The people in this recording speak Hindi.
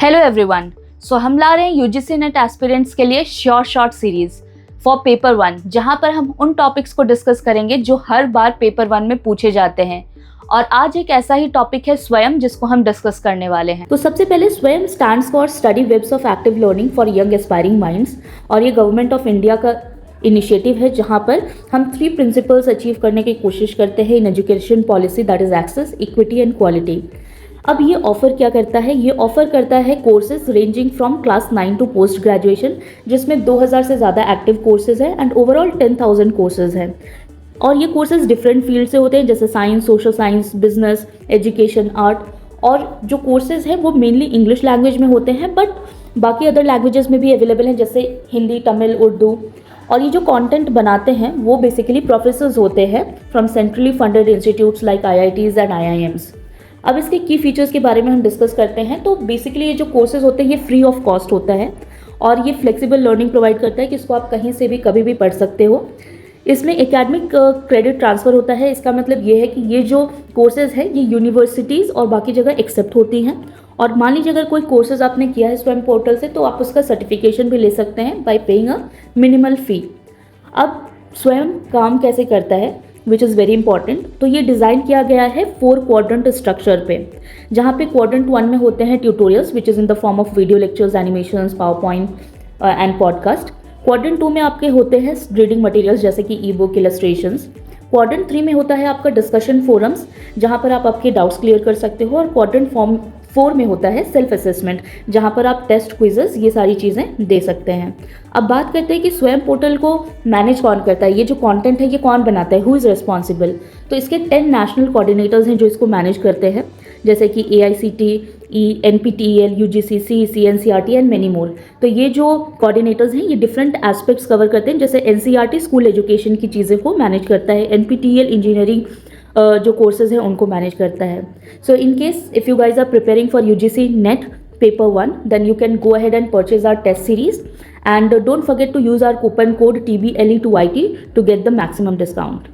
Hello everyone. सो हम ला रहे हैं यूजीसी नेट एस्पिरेंट्स के लिए sure short series for paper 1, जहां पर हम उन टॉपिक्स को डिस्कस करेंगे जो हर बार पेपर 1 में पूछे जाते हैं। और आज एक ऐसा ही टॉपिक है स्वयं, जिसको हम डिस्कस करने वाले हैं। तो सबसे पहले Swayam stands for study webs of active learning for young aspiring minds, और ये गवर्नमेंट ऑफ इंडिया का इनिशिएटिव है जहां पर हम 3 प्रिंसिपल्स अचीव करने की कोशिश करते हैं in education policy, that is access, equity and quality. अब ये ऑफर क्या करता है? ये ऑफर करता है courses ranging from class 9 to post graduation, जिसमें 2000 से ज़्यादा एक्टिव कोर्सेज हैं एंड ओवरऑल 10,000 कोर्सेज हैं। और ये कोर्सेज डिफरेंट फील्ड से होते हैं, जैसे science, social science, business, education, art. और जो कोर्सेज हैं वो मेनली इंग्लिश लैंग्वेज में होते हैं, बट बाकी अदर लैंग्वेजेस में भी अवेलेबल हैं, जैसे हिंदी, तमिल, उर्दू। और ये जो कंटेंट बनाते हैं वो बेसिकली प्रोफेसर्स होते हैं from centrally funded institutes like IITs and IIMs। अब इसके की फीचर्स के बारे में हम डिस्कस करते हैं। तो बेसिकली ये जो कोर्सेज होते हैं ये फ्री ऑफ कॉस्ट होता है और ये फ्लेक्सिबल लर्निंग प्रोवाइड करता है कि इसको आप कहीं से भी कभी भी पढ़ सकते हो। इसमें एकेडमिक क्रेडिट ट्रांसफ़र होता है। इसका मतलब ये है कि ये जो कोर्सेज है ये यूनिवर्सिटीज़ और बाकी जगह एक्सेप्ट होती हैं। और मान लीजिए अगर कोई कोर्सेज आपने किया है स्वयं पोर्टल से, तो आप उसका सर्टिफिकेशन भी ले सकते हैं बाय पेइंग अ मिनिमल फ़ी। अब स्वयं काम कैसे करता है, विच इज़ वेरी इंपॉर्टेंट। तो ये डिज़ाइन किया गया है 4 क्वाड्रेंट स्ट्रक्चर पे, जहाँ पे क्वाड्रेंट 1 में होते हैं tutorials which is in the form of video lectures, animations, power point and podcast. Quadrant 2 में आपके होते हैं रीडिंग मटेरियल्स जैसे कि ई बुक, इलस्ट्रेशंस। क्वाड्रेंट 3 में होता है आपका डिस्कशन फोरम्स, जहाँ पर आप आपके डाउट्स क्लियर कर सकते हो। और क्वाड्रेंट 4 में होता है सेल्फ असेसमेंट, जहाँ पर आप टेस्ट, क्विजेस, ये सारी चीज़ें दे सकते हैं। अब बात करते हैं कि स्वयं पोर्टल को मैनेज कौन करता है, ये जो कंटेंट है ये कौन बनाता है, हु इज़ रिस्पॉन्सिबल। तो इसके 10 नेशनल कोऑर्डिनेटर्स हैं जो इसको मैनेज करते हैं, जैसे कि AICTE, NPTEL, UGC, CEC, NCERT and many more. तो ये जो कोऑर्डिनेटर्स हैं ये डिफरेंट एस्पेक्ट्स कवर करते हैं, जैसे NCERT स्कूल एजुकेशन की चीज़ें को मैनेज करता है, NPTEL इंजीनियरिंग जो कोर्सेज हैं उनको मैनेज करता है। So in case if you guys are preparing for UGC NET paper 1, then you can go ahead and purchase our test series, and don't forget to use our coupon code TBLE2IT to get the maximum discount.